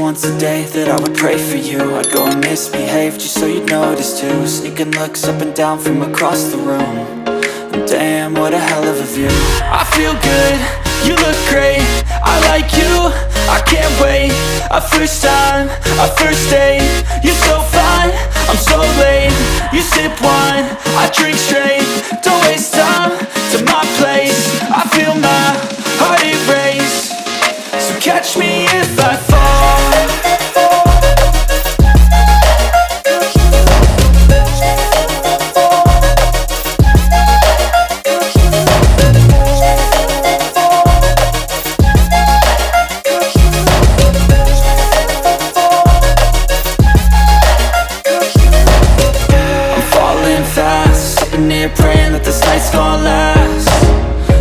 once a day that I would pray for you. I'd go and misbehave just so you'd notice too. Sneaking looks up and down from across the room. And damn, what a hell of a view. I feel good, you look great, I like you, I can't wait. A first time, a first date, you're so fine, I'm so late. You sip wine, I drink straight, don't waste time to my place. I feel my heart erase, so catch me if I fall. Praying that this night's gonna last.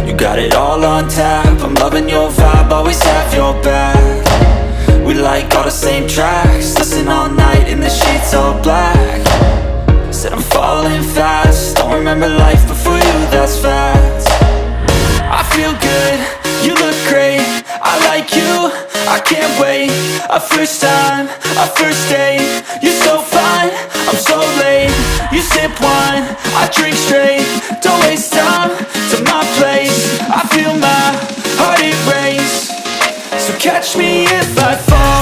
You got it all on tap, I'm loving your vibe, always have your back. We like all the same tracks, listen all night in the sheets all black. Said I'm falling fast, don't remember life before you, that's fact. I feel good, you look great, I like you, I can't wait. A first time, a first date, you're so fine, I'm so late. You sip wine, I drink straight, don't waste time to my place. I feel my heart erase, so catch me if I fall.